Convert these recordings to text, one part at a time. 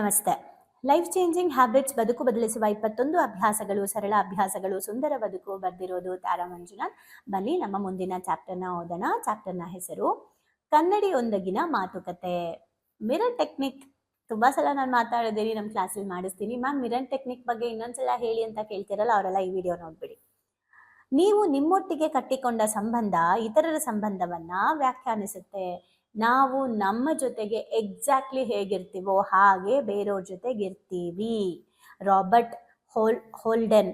ನಮಸ್ತೆ. Life changing habits ಬದುಕು ಬದಲಿಸುವ 21 ಅಭ್ಯಾಸಗಳು, ಸರಳ ಅಭ್ಯಾಸಗಳು, ಸುಂದರ ಬದುಕು ಬರ್ದಿರೋದು ತಾರಾ ಮಂಜುನಾಥ್. ಬನ್ನಿ ನಮ್ಮ ಮುಂದಿನ ಚಾಪ್ಟರ್ನ ಓದೋಣ. ಚಾಪ್ಟರ್ನ ಹೆಸರು ಕನ್ನಡಿಯೊಂದಿಗಿನ ಮಾತುಕತೆ. ಮಿರರ್ ಟೆಕ್ನಿಕ್ ತುಂಬಾ ಸಲ ನಾನು ಮಾತಾಡಿದ್ದೀನಿ, ನಮ್ಮ ಕ್ಲಾಸಲ್ಲಿ ಮಾಡಿಸ್ತೀನಿ. ಮ್ಯಾಮ್ ಮಿರರ್ ಟೆಕ್ನಿಕ್ ಬಗ್ಗೆ ಇನ್ನೊಂದ್ಸಲ ಹೇಳಿ ಅಂತ ಕೇಳ್ತಿರಲ್ಲ, ಅವರೆಲ್ಲ ಈ ವಿಡಿಯೋ ನೋಡ್ಬಿಡಿ. ನೀವು ನಿಮ್ಮೊಟ್ಟಿಗೆ ಕಟ್ಟಿಕೊಂಡ ಸಂಬಂಧ ಇತರರ ಸಂಬಂಧವನ್ನ ವ್ಯಾಖ್ಯಾನಿಸುತ್ತೆ. ನಾವು ನಮ್ಮ ಜೊತೆಗೆ ಎಕ್ಸಾಕ್ಟ್ಲಿ ಹೇಗಿರ್ತೀವೋ ಹಾಗೆ ಬೇರೆಯವ್ರ ಜೊತೆಗೆ ಇರ್ತೀವಿ. ರಾಬರ್ಟ್ ಹೋಲ್ಡೆನ್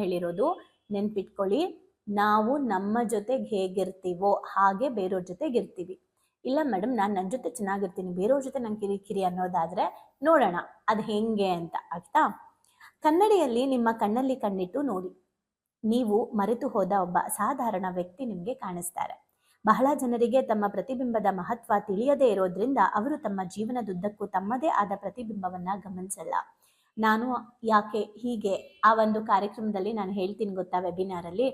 ಹೇಳಿರೋದು ನೆನ್ಪಿಟ್ಕೊಳ್ಳಿ. ನಾವು ನಮ್ಮ ಜೊತೆಗೆ ಹೇಗಿರ್ತೀವೋ ಹಾಗೆ ಬೇರೆಯವ್ರ ಜೊತೆಗೆ ಇರ್ತೀವಿ. ಇಲ್ಲ ಮೇಡಮ್, ನಾನು ನನ್ನ ಜೊತೆ ಚೆನ್ನಾಗಿರ್ತೀನಿ, ಬೇರೆಯವ್ರ ಜೊತೆ ನಂಗೆ ಕಿರಿಕಿರಿ ಅನ್ನೋದಾದ್ರೆ ನೋಡೋಣ ಅದು ಹೆಂಗೆ ಅಂತ. ಆಯ್ತಾ? ಕನ್ನಡಿಯಲ್ಲಿ ನಿಮ್ಮ ಕಣ್ಣಲ್ಲಿ ಕಣ್ಣಿಟ್ಟು ನೋಡಿ. ನೀವು ಮರೆತು ಹೋದ ಒಬ್ಬ ಸಾಧಾರಣ ವ್ಯಕ್ತಿ ನಿಮಗೆ ಕಾಣಿಸ್ತಾರೆ. ಬಹಳ ಜನರಿಗೆ ತಮ್ಮ ಪ್ರತಿಬಿಂಬದ ಮಹತ್ವ ತಿಳಿಯದೇ ಇರೋದ್ರಿಂದ ಅವರು ತಮ್ಮ ಜೀವನದುದ್ದಕ್ಕೂ ತಮ್ಮದೇ ಆದ ಪ್ರತಿಬಿಂಬವನ್ನ ಗಮನಿಸಲ್ಲ. ನಾನು ಯಾಕೆ ಹೀಗೆ ಆ ಒಂದು ಕಾರ್ಯಕ್ರಮದಲ್ಲಿ ನಾನು ಹೇಳ್ತೀನಿ ಗೊತ್ತಾ, ವೆಬಿನಾರಲ್ಲಿ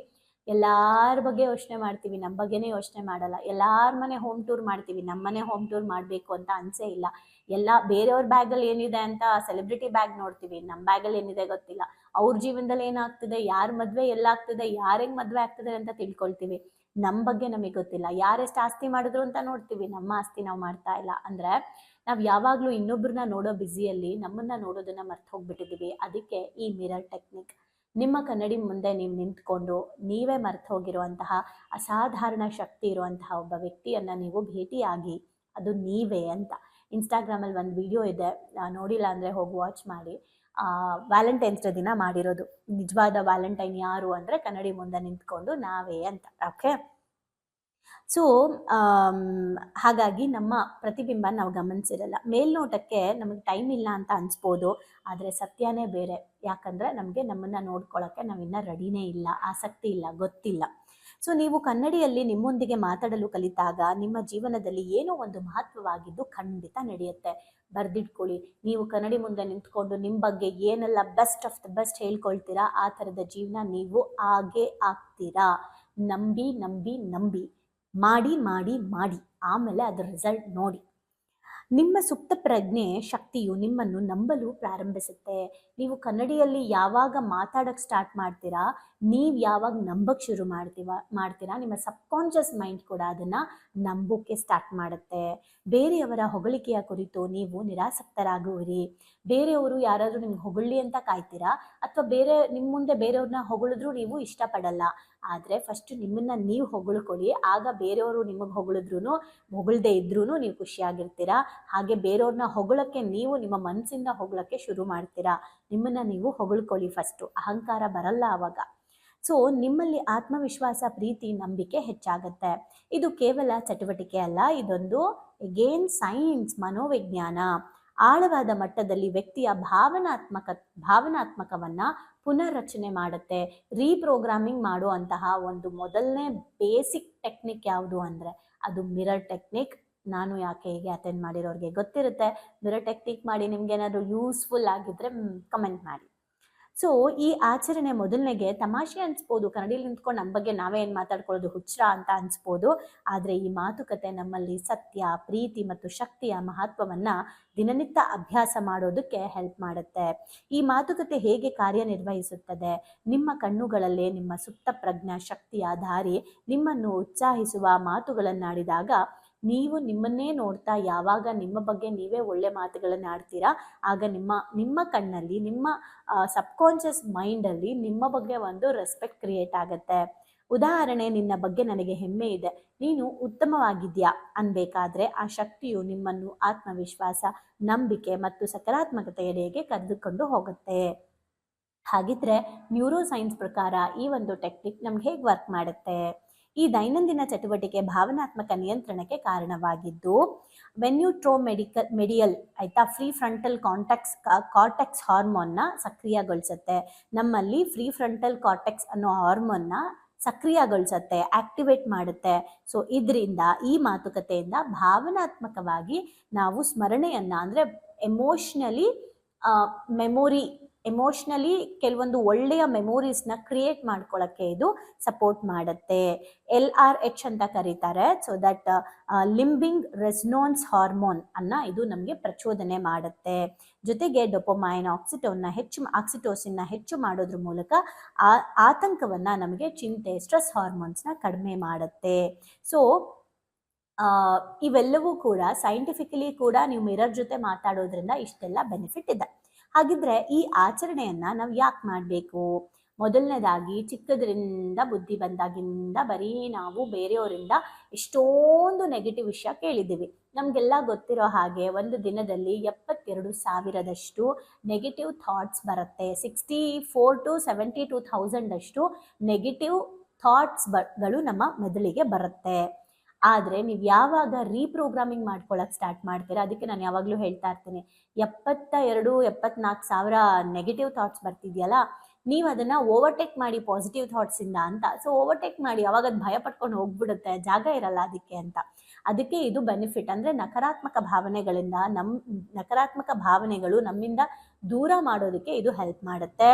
ಎಲ್ಲಾರ ಬಗ್ಗೆ ಯೋಚನೆ ಮಾಡ್ತೀವಿ, ನಮ್ಮ ಬಗ್ಗೆನೇ ಯೋಚನೆ ಮಾಡಲ್ಲ. ಎಲ್ಲಾರ ಮನೆ ಹೋಮ್ ಟೂರ್ ಮಾಡ್ತೀವಿ, ನಮ್ಮನೆ ಹೋಮ್ ಟೂರ್ ಮಾಡಬೇಕು ಅಂತ ಅನ್ಸೇ ಇಲ್ಲ. ಎಲ್ಲ ಬೇರೆಯವ್ರ ಬ್ಯಾಗಲ್ಲಿ ಏನಿದೆ ಅಂತ ಸೆಲೆಬ್ರಿಟಿ ಬ್ಯಾಗ್ ನೋಡ್ತೀವಿ, ನಮ್ಮ ಬ್ಯಾಗಲ್ಲಿ ಏನಿದೆ ಗೊತ್ತಿಲ್ಲ. ಅವ್ರ ಜೀವನದಲ್ಲಿ ಏನಾಗ್ತಿದೆ, ಯಾರ ಮದ್ವೆ ಎಲ್ಲಾಗ್ತಿದೆ, ಯಾರಿಗೆ ಮದ್ವೆ ಆಗ್ತಿದೆ ಅಂತ ತಿಳ್ಕೊಳ್ತೀವಿ. ನಮ್ಮ ಬಗ್ಗೆ ನಮಗೆ ಗೊತ್ತಿಲ್ಲ. ಯಾರೆಷ್ಟು ಆಸ್ತಿ ಮಾಡಿದ್ರು ಅಂತ ನೋಡ್ತೀವಿ, ನಮ್ಮ ಆಸ್ತಿ ನಾವು ಮಾಡ್ತಾ ಇಲ್ಲ. ಅಂದ್ರೆ ನಾವು ಯಾವಾಗಲೂ ಇನ್ನೊಬ್ಬರನ್ನ ನೋಡೋ ಬ್ಯುಸಿಯಲ್ಲಿ ನಮ್ಮನ್ನ ನೋಡೋದನ್ನ ಮರ್ತು ಹೋಗ್ಬಿಟ್ಟಿದ್ದೀವಿ. ಅದಕ್ಕೆ ಈ ಮಿರರ್ ಟೆಕ್ನಿಕ್. ನಿಮ್ಮ ಕನ್ನಡಿ ಮುಂದೆ ನೀವು ನಿಂತ್ಕೊಂಡು ನೀವೇ ಮರ್ತು ಹೋಗಿರುವಂತಹ ಅಸಾಧಾರಣ ಶಕ್ತಿ ಇರುವಂತಹ ಒಬ್ಬ ವ್ಯಕ್ತಿಯನ್ನ ನೀವು ಭೇಟಿಯಾಗಿ ಅದು ನೀವೇ ಅಂತ. ಇನ್ಸ್ಟಾಗ್ರಾಮಲ್ಲಿ ಒಂದು ವಿಡಿಯೋ ಇದೆ, ನೋಡಿಲ್ಲ ಅಂದರೆ ಹೋಗಿ ವಾಚ್ ಮಾಡಿ. ವ್ಯಾಲೆಂಟೈನ್ಸ್ ಡೇ ದಿನ ಮಾಡಿರೋದು. ನಿಜವಾದ ವ್ಯಾಲೆಂಟೈನ್ ಯಾರು ಅಂದರೆ ಕನ್ನಡಿ ಮುಂದೆ ನಿಂತ್ಕೊಂಡು ನಾವೇ ಅಂತ. ಓಕೆ, ಸೊ ಹಾಗಾಗಿ ನಮ್ಮ ಪ್ರತಿಬಿಂಬ ನಾವು ಗಮನಿಸಿರಲ್ಲ. ಮೇಲ್ನೋಟಕ್ಕೆ ನಮಗೆ ಟೈಮ್ ಇಲ್ಲ ಅಂತ ಅನ್ಸ್ಬೋದು, ಆದರೆ ಸತ್ಯನೇ ಬೇರೆ. ಯಾಕಂದರೆ ನಮಗೆ ನಮ್ಮನ್ನು ನೋಡ್ಕೊಳ್ಳೋಕ್ಕೆ ನಾವಿನ್ನೂ ರೆಡಿನೇ ಇಲ್ಲ, ಆಸಕ್ತಿ ಇಲ್ಲ, ಗೊತ್ತಿಲ್ಲ. ಸೊ ನೀವು ಕನ್ನಡಿಯಲ್ಲಿ ನಿಮ್ಮೊಂದಿಗೆ ಮಾತಾಡಲು ಕಲಿತಾಗ ನಿಮ್ಮ ಜೀವನದಲ್ಲಿ ಏನೋ ಒಂದು ಮಹತ್ವವಾಗಿದ್ದು ಖಂಡಿತ ನಡೆಯುತ್ತೆ. ಬರ್ದಿಟ್ಕೊಳ್ಳಿ. ನೀವು ಕನ್ನಡಿ ಮುಂದೆ ನಿಂತ್ಕೊಂಡು ನಿಮ್ಮ ಬಗ್ಗೆ ಏನೆಲ್ಲ ಬೆಸ್ಟ್ ಆಫ್ ದ ಬೆಸ್ಟ್ ಹೇಳ್ಕೊಳ್ತೀರಾ, ಆ ಥರದ ಜೀವನ ನೀವು ಆಗೇ ಆಗ್ತೀರಾ. ನಂಬಿ ನಂಬಿ ನಂಬಿ ಮಾಡಿ ಮಾಡಿ ಮಾಡಿ, ಆಮೇಲೆ ಅದರ ರಿಸಲ್ಟ್ ನೋಡಿ. ನಿಮ್ಮ ಸುಪ್ತ ಪ್ರಜ್ಞೆ ಶಕ್ತಿಯು ನಿಮ್ಮನ್ನು ನಂಬಲು ಪ್ರಾರಂಭಿಸುತ್ತೆ. ನೀವು ಕನ್ನಡಿಯಲ್ಲಿ ಯಾವಾಗ ಮಾತಾಡೋಕ್ಕೆ ಸ್ಟಾರ್ಟ್ ಮಾಡ್ತೀರಾ, ನೀವು ಯಾವಾಗ ನಂಬಕ್ಕೆ ಶುರು ಮಾಡ್ತೀರಾ, ನಿಮ್ಮ ಸಬ್ಕಾನ್ಷಿಯಸ್ ಮೈಂಡ್ ಕೂಡ ಅದನ್ನು ನಂಬೋಕ್ಕೆ ಸ್ಟಾರ್ಟ್ ಮಾಡುತ್ತೆ. ಬೇರೆಯವರ ಹೊಗಳಿಕೆಯ ಕುರಿತು ನೀವು ನಿರಾಸಕ್ತರಾಗುವಿರಿ. ಬೇರೆಯವರು ಯಾರಾದರೂ ನಿಮ್ಗೆ ಹೊಗಳಿ ಅಂತ ಕಾಯ್ತೀರಾ, ಅಥವಾ ನಿಮ್ಮ ಮುಂದೆ ಬೇರೆಯವ್ರನ್ನ ಹೊಗಳಿದ್ರೂ ನೀವು ಇಷ್ಟಪಡಲ್ಲ. ಆದರೆ ಫಸ್ಟ್ ನಿಮ್ಮನ್ನು ನೀವು ಹೊಗಳ್ಕೊಳ್ಳಿ, ಆಗ ಬೇರೆಯವರು ನಿಮಗೆ ಹೊಗಳದೇ ಇದ್ರೂ ನೀವು ಖುಷಿಯಾಗಿರ್ತೀರಾ. ಹಾಗೆ ಬೇರೆಯವ್ರನ್ನ ಹೊಗಳಕ್ಕೆ ನೀವು ನಿಮ್ಮ ಮನಸ್ಸಿಂದ ಹೊಗಳಕ್ಕೆ ಶುರು ಮಾಡ್ತೀರಾ. ನಿಮ್ಮನ್ನು ನೀವು ಹೊಗಳ್ಕೊಳ್ಳಿ ಫಸ್ಟು, ಅಹಂಕಾರ ಬರಲ್ಲ ಆವಾಗ. ಸೊ ನಿಮ್ಮಲ್ಲಿ ಆತ್ಮವಿಶ್ವಾಸ, ಪ್ರೀತಿ, ನಂಬಿಕೆ ಹೆಚ್ಚಾಗುತ್ತೆ. ಇದು ಕೇವಲ ಚಟುವಟಿಕೆ ಅಲ್ಲ, ಇದೊಂದು ಅಗೇನ್ ಸೈನ್ಸ್, ಮನೋವಿಜ್ಞಾನ. ಆಳವಾದ ಮಟ್ಟದಲ್ಲಿ ವ್ಯಕ್ತಿಯ ಭಾವನಾತ್ಮಕವನ್ನ ಪುನರ್ರಚನೆ ಮಾಡುತ್ತೆ. ರೀಪ್ರೋಗ್ರಾಮಿಂಗ್ ಮಾಡುವಂತಹ ಒಂದು ಮೊದಲನೇ ಬೇಸಿಕ್ ಟೆಕ್ನಿಕ್ ಯಾವುದು ಅಂದರೆ ಅದು ಮಿರರ್ ಟೆಕ್ನಿಕ್. ನಾನು ಯಾಕೆ ಹೀಗೆ ಅಟೆಂಡ್ ಮಾಡಿರೋರಿಗೆ ಗೊತ್ತಿರುತ್ತೆ. ಮಿರರ್ ಟೆಕ್ನಿಕ್ ಮಾಡಿ ನಿಮ್ಗೆ ಏನಾದರೂ ಯೂಸ್ಫುಲ್ ಆಗಿದ್ರೆ ಕಮೆಂಟ್ ಮಾಡಿ. ಸೊ ಈ ಆಚರಣೆ ಮೊದಲನೆಗೆ ತಮಾಷೆ ಅನ್ಸ್ಬೋದು, ಕನ್ನಡಿಯಲ್ಲಿ ನಿಂತ್ಕೊಂಡು ನಮ್ಮ ಬಗ್ಗೆ ನಾವೇ ಏನು ಮಾತಾಡ್ಕೊಳ್ಳೋದು ಹುಚ್ಚರ ಅಂತ ಅನ್ಸ್ಬೋದು. ಆದರೆ ಈ ಮಾತುಕತೆ ನಮ್ಮಲ್ಲಿ ಸತ್ಯ, ಪ್ರೀತಿ ಮತ್ತು ಶಕ್ತಿಯ ಮಹತ್ವವನ್ನು ದಿನನಿತ್ಯ ಅಭ್ಯಾಸ ಮಾಡೋದಕ್ಕೆ ಹೆಲ್ಪ್ ಮಾಡುತ್ತೆ. ಈ ಮಾತುಕತೆ ಹೇಗೆ ಕಾರ್ಯನಿರ್ವಹಿಸುತ್ತದೆ? ನಿಮ್ಮ ಕಣ್ಣುಗಳಲ್ಲೇ ನಿಮ್ಮ ಸುಪ್ತ ಪ್ರಜ್ಞಾ ಶಕ್ತಿಯ ದಾರಿ. ನಿಮ್ಮನ್ನು ಉತ್ಸಾಹಿಸುವ ಮಾತುಗಳನ್ನಾಡಿದಾಗ ನೀವು ನಿಮ್ಮನ್ನೇ ನೋಡ್ತಾ ಯಾವಾಗ ನಿಮ್ಮ ಬಗ್ಗೆ ನೀವೇ ಒಳ್ಳೆ ಮಾತುಗಳನ್ನು ಆಡ್ತೀರಾ, ಆಗ ನಿಮ್ಮ ಕಣ್ಣಲ್ಲಿ, ನಿಮ್ಮ ಸಬ್ಕಾನ್ಷಿಯಸ್ ಮೈಂಡಲ್ಲಿ ನಿಮ್ಮ ಬಗ್ಗೆ ಒಂದು ರೆಸ್ಪೆಕ್ಟ್ ಕ್ರಿಯೇಟ್ ಆಗುತ್ತೆ. ಉದಾಹರಣೆ, ನಿನ್ನ ಬಗ್ಗೆ ನನಗೆ ಹೆಮ್ಮೆ ಇದೆ, ನೀನು ಉತ್ತಮವಾಗಿದ್ಯಾ ಅನ್ಬೇಕಾದ್ರೆ ಆ ಶಕ್ತಿಯು ನಿಮ್ಮನ್ನು ಆತ್ಮವಿಶ್ವಾಸ, ನಂಬಿಕೆ ಮತ್ತು ಸಕಾರಾತ್ಮಕತೆಯೆಡೆಗೆ ಕರೆದುಕೊಂಡು ಹೋಗುತ್ತೆ. ಹಾಗಿದ್ರೆ ನ್ಯೂರೋ ಸೈನ್ಸ್ ಪ್ರಕಾರ ಈ ಒಂದು ಟೆಕ್ನಿಕ್ ನಮ್ಗೆ ಹೇಗೆ ವರ್ಕ್ ಮಾಡುತ್ತೆ? ಈ ದೈನಂದಿನ ಚಟುವಟಿಕೆ ಭಾವನಾತ್ಮಕ ನಿಯಂತ್ರಣಕ್ಕೆ ಕಾರಣವಾಗಿದ್ದು ಮೆಡಿಯಲ್ ಆಯ್ತಾ, ಫ್ರೀ ಫ್ರಂಟಲ್ ಕಾರ್ಟೆಕ್ಸ್ ಹಾರ್ಮೋನ್ನ ಸಕ್ರಿಯಗೊಳಿಸುತ್ತೆ. ನಮ್ಮಲ್ಲಿ ಫ್ರೀ ಫ್ರಂಟಲ್ ಕಾರ್ಟೆಕ್ಸ್ ಅನ್ನೋ ಹಾರ್ಮೋನ್ನ ಸಕ್ರಿಯಗೊಳಿಸುತ್ತೆ, ಆಕ್ಟಿವೇಟ್ ಮಾಡುತ್ತೆ. ಸೊ ಇದರಿಂದ, ಈ ಮಾತುಕತೆಯಿಂದ ಭಾವನಾತ್ಮಕವಾಗಿ ನಾವು ಸ್ಮರಣೆಯನ್ನ ಅಂದರೆ ಎಮೋಷ್ನಲಿ ಮೆಮೊರಿ ಎಮೋಷ್ನಲಿ ಕೆಲವೊಂದು ಒಳ್ಳೆಯ ಮೆಮೊರೀಸ್ನ ಕ್ರಿಯೇಟ್ ಮಾಡ್ಕೊಳ್ಳೋಕ್ಕೆ ಇದು ಸಪೋರ್ಟ್ ಮಾಡುತ್ತೆ. LRH ಅಂತ ಕರೀತಾರೆ. ಸೊ ದಟ್ ಲಿಂಬಿಂಗ್ ರೆಸ್ನಾನ್ಸ್ ಹಾರ್ಮೋನ್ ಅನ್ನ ಇದು ನಮಗೆ ಪ್ರಚೋದನೆ ಮಾಡುತ್ತೆ. ಜೊತೆಗೆ ಡೊಪಮೈನ್, ಆಕ್ಸಿಟೋಸಿನ್ನ ಹೆಚ್ಚು ಮಾಡೋದ್ರ ಮೂಲಕ ಆತಂಕವನ್ನ ನಮಗೆ ಚಿಂತೆ, ಸ್ಟ್ರೆಸ್ ಹಾರ್ಮೋನ್ಸ್ನ ಕಡಿಮೆ ಮಾಡುತ್ತೆ. ಸೊ ಇವೆಲ್ಲವೂ ಕೂಡ ಸೈಂಟಿಫಿಕಲಿ ಕೂಡ ನೀವು ಮಿರರ್ ಜೊತೆ ಮಾತಾಡೋದ್ರಿಂದ ಇಷ್ಟೆಲ್ಲ ಬೆನಿಫಿಟ್ ಇದೆ. ಹಾಗಿದ್ರೆ ಈ ಆಚರಣೆಯನ್ನ ನಾವು ಯಾಕೆ ಮಾಡಬೇಕು? ಮೊದಲನೇದಾಗಿ ಚಿಕ್ಕದ್ರಿಂದ ಬುದ್ಧಿ ಬಂದಾಗಿಂದ ಬರೀ ನಾವು ಬೇರೆಯವರಿಂದ ಎಷ್ಟೊಂದು ನೆಗೆಟಿವ್ ವಿಷಯ ಕೇಳಿದ್ದೀವಿ. ನಮಗೆಲ್ಲ ಗೊತ್ತಿರೋ ಹಾಗೆ ಒಂದು ದಿನದಲ್ಲಿ 72,000 ನೆಗೆಟಿವ್ ಥಾಟ್ಸ್ ಬರುತ್ತೆ. 64 to 72,000 ನೆಗೆಟಿವ್ ಥಾಟ್ಸ್ಗಳು ನಮ್ಮ ಮೆದುಳಿಗೆ ಬರುತ್ತೆ. ಆದರೆ ನೀವು ಯಾವಾಗ ರೀಪ್ರೋಗ್ರಾಮಿಂಗ್ ಮಾಡ್ಕೊಳ್ಳೋಕೆ ಸ್ಟಾರ್ಟ್ ಮಾಡ್ತೀರಾ, ಅದಕ್ಕೆ ನಾನು ಯಾವಾಗಲೂ ಹೇಳ್ತಾ ಇರ್ತೀನಿ, 74,000 ನೆಗೆಟಿವ್ ಥಾಟ್ಸ್ ಬರ್ತಿದೆಯಲ್ಲ, ನೀವು ಅದನ್ನು ಓವರ್ಟೇಕ್ ಮಾಡಿ ಪಾಸಿಟಿವ್ ಥಾಟ್ಸಿಂದ ಅಂತ. ಸೊ ಓವರ್ಟೇಕ್ ಮಾಡಿ, ಅವಾಗ ಅದು ಭಯ ಪಟ್ಕೊಂಡು ಹೋಗ್ಬಿಡುತ್ತೆ, ಜಾಗ ಇರಲ್ಲ ಅದಕ್ಕೆ ಅಂತ. ಅದಕ್ಕೆ ಇದು ಬೆನಿಫಿಟ್. ಅಂದರೆ ನಕಾರಾತ್ಮಕ ಭಾವನೆಗಳು ನಮ್ಮಿಂದ ದೂರ ಮಾಡೋದಕ್ಕೆ ಇದು ಹೆಲ್ಪ್ ಮಾಡುತ್ತೆ.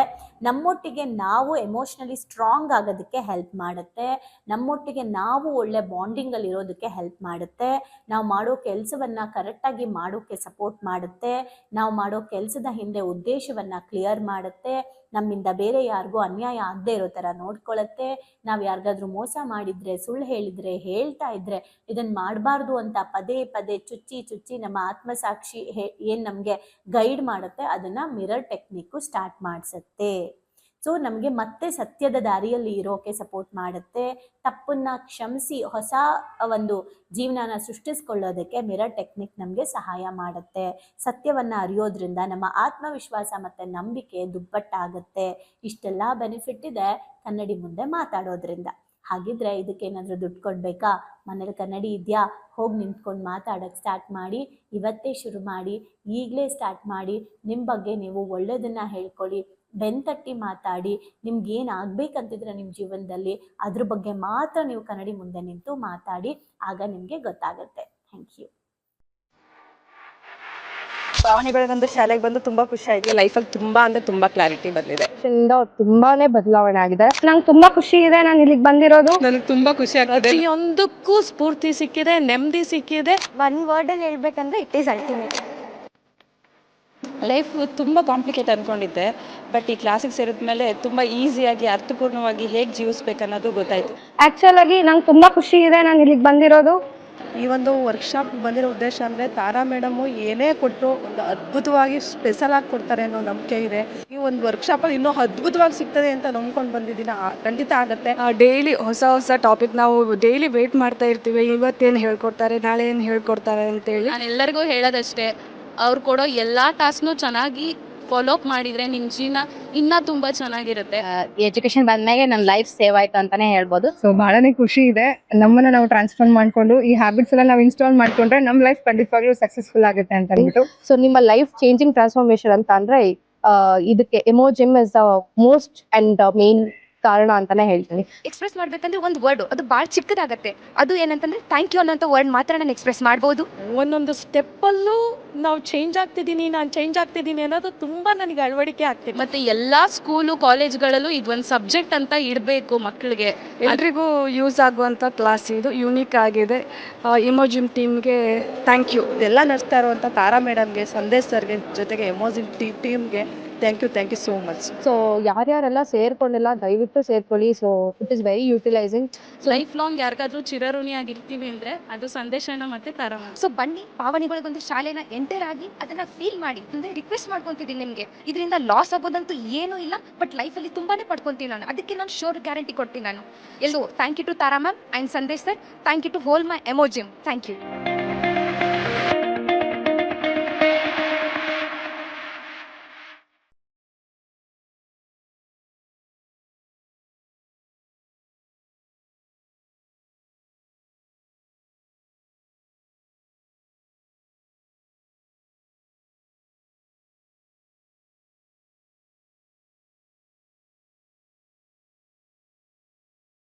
ನಮ್ಮೊಟ್ಟಿಗೆ ನಾವು ಎಮೋಷ್ನಲಿ ಸ್ಟ್ರಾಂಗ್ ಆಗೋದಕ್ಕೆ ಹೆಲ್ಪ್ ಮಾಡುತ್ತೆ. ನಮ್ಮೊಟ್ಟಿಗೆ ನಾವು ಒಳ್ಳೆ ಬಾಂಡಿಂಗಲ್ಲಿ ಇರೋದಕ್ಕೆ ಹೆಲ್ಪ್ ಮಾಡುತ್ತೆ. ನಾವು ಮಾಡೋ ಕೆಲಸವನ್ನು ಕರೆಕ್ಟಾಗಿ ಮಾಡೋಕ್ಕೆ ಸಪೋರ್ಟ್ ಮಾಡುತ್ತೆ. ನಾವು ಮಾಡೋ ಕೆಲಸದ ಹಿಂದೆ ಉದ್ದೇಶವನ್ನು ಕ್ಲಿಯರ್ ಮಾಡುತ್ತೆ. ನಮ್ಮಿಂದ ಬೇರೆ ಯಾರಿಗೂ ಅನ್ಯಾಯ ಆಗದೆ ಇರೋ ಥರ ನೋಡ್ಕೊಳ್ಳುತ್ತೆ. ನಾವು ಯಾರಿಗಾದ್ರೂ ಮೋಸ ಮಾಡಿದರೆ, ಸುಳ್ಳು ಹೇಳಿದರೆ, ಹೇಳ್ತಾ ಇದ್ರೆ ಇದನ್ನು ಮಾಡಬಾರ್ದು ಅಂತ ಪದೇ ಪದೇ ಚುಚ್ಚಿ ನಮ್ಮ ಆತ್ಮಸಾಕ್ಷಿ ಏನು ನಮಗೆ ಗೈಡ್ ಮಾಡುತ್ತೆ, ಅದನ್ನು ಮಿರರ್ ಟೆಕ್ನಿಕ್ಕು ಸ್ಟಾರ್ಟ್ ಮಾಡಿಸುತ್ತೆ. ಸೊ ನಮಗೆ ಮತ್ತೆ ಸತ್ಯದ ದಾರಿಯಲ್ಲಿ ಇರೋಕೆ ಸಪೋರ್ಟ್ ಮಾಡುತ್ತೆ. ತಪ್ಪನ್ನ ಕ್ಷಮಿಸಿ ಹೊಸ ಒಂದು ಜೀವನನ ಸೃಷ್ಟಿಸ್ಕೊಳ್ಳೋದಕ್ಕೆ ಮಿರರ್ ಟೆಕ್ನಿಕ್ ನಮಗೆ ಸಹಾಯ ಮಾಡುತ್ತೆ. ಸತ್ಯವನ್ನು ಅರಿಯೋದ್ರಿಂದ ನಮ್ಮ ಆತ್ಮವಿಶ್ವಾಸ ಮತ್ತು ನಂಬಿಕೆ ದುಪ್ಪಟ್ಟಾಗುತ್ತೆ. ಇಷ್ಟೆಲ್ಲ ಬೆನಿಫಿಟ್ ಇದೆ ಕನ್ನಡಿ ಮುಂದೆ ಮಾತಾಡೋದ್ರಿಂದ. ಹಾಗಿದ್ರೆ ಇದಕ್ಕೇನಾದರೂ ದುಡ್ಡು ಕೊಡಬೇಕಾ? ಮನೇಲಿ ಕನ್ನಡಿ ಇದೆಯಾ? ಹೋಗಿ ನಿಂತ್ಕೊಂಡು ಮಾತಾಡೋಕ್ಕೆ ಸ್ಟಾರ್ಟ್ ಮಾಡಿ. ಇವತ್ತೇ ಶುರು ಮಾಡಿ, ಈಗಲೇ ಸ್ಟಾರ್ಟ್ ಮಾಡಿ. ನಿಮ್ಮ ಬಗ್ಗೆ ನೀವು ಒಳ್ಳೆಯದನ್ನು ಹೇಳ್ಕೊಳ್ಳಿ, ಬೆನ್ತಟ್ಟಿ ಮಾತಾಡಿ. ನಿಮ್ಗೆ ಏನು ಆಗ್ಬೇಕಂತಿದ್ರೆ ನಿಮ್ಮ ಜೀವನದಲ್ಲಿ ಅದ್ರ ಬಗ್ಗೆ ಮಾತ್ರ ನೀವು ಕನ್ನಡಿ ಮುಂದೆ ನಿಂತು ಮಾತಾಡಿ. ಆಗ ನಿಮಗೆ ಗೊತ್ತಾಗುತ್ತೆ. Thank you. ಭಾವನೆಗಳಿಗೊಂದು ಶಾಲೆಗೆ ಬಂದು ತುಂಬಾ ಖುಷಿ ಆಯ್ತು. ಲೈಫಲ್ಲಿ ತುಂಬಾ ಅಂದ್ರೆ ತುಂಬಾ ಕ್ಲಾರಿಟಿ ಬಂದಿದೆ. ತುಂಬಾನೇ ಬದಲಾವಣೆ ಆಗಿದೆ. ನಂಗೆ ತುಂಬಾ ಖುಷಿ ಇದೆ ನಾನು ಇಲ್ಲಿಗೆ ಬಂದಿರೋದು. ನನಗೆ ತುಂಬಾ ಖುಷಿ ಆಗ್ತಿದೆ. ಪ್ರತಿಯೊಂದಕ್ಕೂ ಸ್ಫೂರ್ತಿ ಸಿಕ್ಕಿದೆ, ನೆಮ್ಮದಿ ಸಿಕ್ಕಿದೆ. ಒನ್ ವರ್ಡ್ ಅಲ್ಲಿ ಹೇಳ್ಬೇಕಂದ್ರೆ ಇಟ್ ಈಸ್ ಅಲ್ಟಿಮೇಟ್. ಲೈಫ್ ತುಂಬ ಕಾಂಪ್ಲಿಕೇಟ್ ಅಂದ್ಕೊಂಡಿದ್ದೆ, ಬಟ್ ಈ ಕ್ಲಾಸಿಗೆ ಸೇರಿದ್ಮೇಲೆ ತುಂಬ ಈಸಿಯಾಗಿ ಅರ್ಥಪೂರ್ಣವಾಗಿ ಹೇಗೆ ಜೀವಿಸ್ಬೇಕನ್ನೋದು ಗೊತ್ತಾಯಿತು. ಆ್ಯಕ್ಚುಲ್ ಆಗಿ ನಂಗೆ ತುಂಬ ಖುಷಿ ಇದೆ ನಾನು ಇಲ್ಲಿಗೆ ಬಂದಿರೋದು. ಈ ಒಂದು ವರ್ಕ್ಶಾಪ್ ಬಂದಿರೋ ಉದ್ದೇಶ ಅಂದರೆ ತಾರಾ ಮೇಡಮು ಏನೇ ಕೊಟ್ಟರು ಒಂದು ಅದ್ಭುತವಾಗಿ ಸ್ಪೆಷಲ್ ಆಗಿ ಕೊಡ್ತಾರೆ ಅನ್ನೋ ನಂಬಿಕೆ ಇದೆ. ಈ ಒಂದು ವರ್ಕ್ಶಾಪಲ್ಲಿ ಇನ್ನೂ ಅದ್ಭುತವಾಗಿ ಸಿಗ್ತದೆ ಅಂತ ನಂಬ್ಕೊಂಡು ಬಂದಿದ್ದೀನಿ. ಖಂಡಿತ ಆಗುತ್ತೆ. ಡೈಲಿ ಹೊಸ ಟಾಪಿಕ್ ನಾವು ಡೈಲಿ ವೇಟ್ ಮಾಡ್ತಾ ಇರ್ತೀವಿ, ಇವತ್ತೇನು ಹೇಳ್ಕೊಡ್ತಾರೆ, ನಾಳೆ ಏನು ಹೇಳ್ಕೊಡ್ತಾರೆ ಅಂತೇಳಿ. ನಾನು ಎಲ್ಲರಿಗೂ ಹೇಳೋದಷ್ಟೇ, ಅವ್ರು ಕೊಡೋ ಎಲ್ಲ ಟಾಸ್ಕ್ನು ಚೆನ್ನಾಗಿ ಫಾಲೋ ಅಪ್ ಮಾಡಿದರೆ ನಿಮ್ಮ ಜೀವನ ಇನ್ನೂ ತುಂಬ ಚೆನ್ನಾಗಿರುತ್ತೆ. ಎಜುಕೇಶನ್ ಬಂದ್ಮೇಲೆ ನನ್ನ ಲೈಫ್ ಸೇವ್ ಆಯ್ತು ಅಂತಾನೆ ಹೇಳ್ಬೋದು. ಸೊ ಬಹಳನೇ ಖುಷಿ ಇದೆ. ನಮ್ಮನ್ನ ನಾವು ಟ್ರಾನ್ಸ್ಫಾರ್ಮ್ ಮಾಡ್ಕೊಂಡು ಈ ಹ್ಯಾಬಿಟ್ಸ್ ಎಲ್ಲ ನಾವು ಇನ್ಸ್ಟಾಲ್ ಮಾಡ್ಕೊಂಡ್ರೆ ನಮ್ಮ ಲೈಫ್ ಖಂಡಿತವಾಗ್ಲೂ ಸಕ್ಸಸ್ಫುಲ್ ಆಗುತ್ತೆ ಅಂತ ಅಂದ್ಬಿಟ್ಟು. ಸೊ ನಿಮ್ಮ ಲೈಫ್ ಚೇಂಜಿಂಗ್ ಟ್ರಾನ್ಸ್ಫಾರ್ಮೇಶನ್ ಅಂತ ಅಂದ್ರೆ ಇದಕ್ಕೆ ಎಮೋಜಿಮ್ is the most and main ಕಾರಣ ಅಂತಾನೆ ಹೇಳ್ತೀನಿ. ಎಕ್ಸ್ಪ್ರೆಸ್ ಮಾಡ್ಬೇಕಂದ್ರೆ ಒಂದು ವರ್ಡ್ ಅದು ಭಾಳ ಚಿಕ್ಕದಾಗತ್ತೆ. ಅದು ಏನಂತಂದ್ರೆ ಥ್ಯಾಂಕ್ ಯು ಅನ್ನೋಂಥ ವರ್ಡ್ ಮಾತ್ರ ನಾನು ಎಕ್ಸ್ಪ್ರೆಸ್ ಮಾಡ್ಬೋದು. ಒಂದೊಂದು ಸ್ಟೆಪ್ಪಲ್ಲೂ ನಾವು ನಾನು ಚೇಂಜ್ ಆಗ್ತಿದ್ದೀನಿ ಅನ್ನೋದು ತುಂಬ ನನಗೆ ಅಳವಡಿಕೆ ಆಗ್ತಿದೆ. ಮತ್ತು ಎಲ್ಲ ಸ್ಕೂಲು ಕಾಲೇಜ್ಗಳಲ್ಲೂ ಇದೊಂದು ಸಬ್ಜೆಕ್ಟ್ ಅಂತ ಇಡಬೇಕು ಮಕ್ಕಳಿಗೆ. ಎಲ್ರಿಗೂ ಯೂಸ್ ಆಗುವಂಥ ಕ್ಲಾಸ್ ಇದು, ಯೂನಿಕ್ ಆಗಿದೆ. ಇಮೋಜಿಮ್ ಟೀಮ್ಗೆ ಥ್ಯಾಂಕ್ ಯು. ಎಲ್ಲ ನಡೆಸ್ತಾ ಇರುವಂಥ ತಾರಾ ಮೇಡಮ್ಗೆ, ಸಂದೇಶ್ ಸರ್ಗೆ, ಜೊತೆಗೆ ಎಮೋಜಿನ್ ಟೀಮ್ಗೆ thank you so much. So ಯಾರ್ಯಾರೆಲ್ಲ ಸೇರ್ಕೊಂಡಿಲ್ಲ ದಯವಿಟ್ಟು ಸೇರ್ಕೊಳ್ಳಿ. So it is very utilizing. Life long ಯಾರಿಗಾದ್ರೂ ಚಿರಋಣಿಯಾಗಿರ್ತೀವಿ ಅಂದರೆ ಅದು ಸಂದೇಶನ ಮತ್ತು ತಾರಾ. ಸೊ ಬನ್ನಿ ಭಾವನೆಗಳಿಗೊಂದು ಶಾಲೆನ ಎಂಟರ್ ಆಗಿ ಅದನ್ನ ಫೀಲ್ ಮಾಡಿ. ಅಂದ್ರೆ ರಿಕ್ವೆಸ್ಟ್ ಮಾಡ್ಕೊಂತಿದ್ದೀನಿ ನಿಮಗೆ, ಇದರಿಂದ ಲಾಸ್ ಆಗೋದಂತೂ ಏನೂ ಇಲ್ಲ, ಬಟ್ ಲೈಫಲ್ಲಿ ತುಂಬಾನೇ ಪಡ್ಕೊಂತೀನಿ ನಾನು. ಅದಕ್ಕೆ ನಾನು ಶೋರ್ ಗ್ಯಾರಂಟಿ ಕೊಡ್ತೀನಿ ನಾನು. ಎಲ್ಲೋ thank you to Tara ma'am and Sandesh sir. Thank you to whole my ಎಮೋಜಿಮ್. Thank you.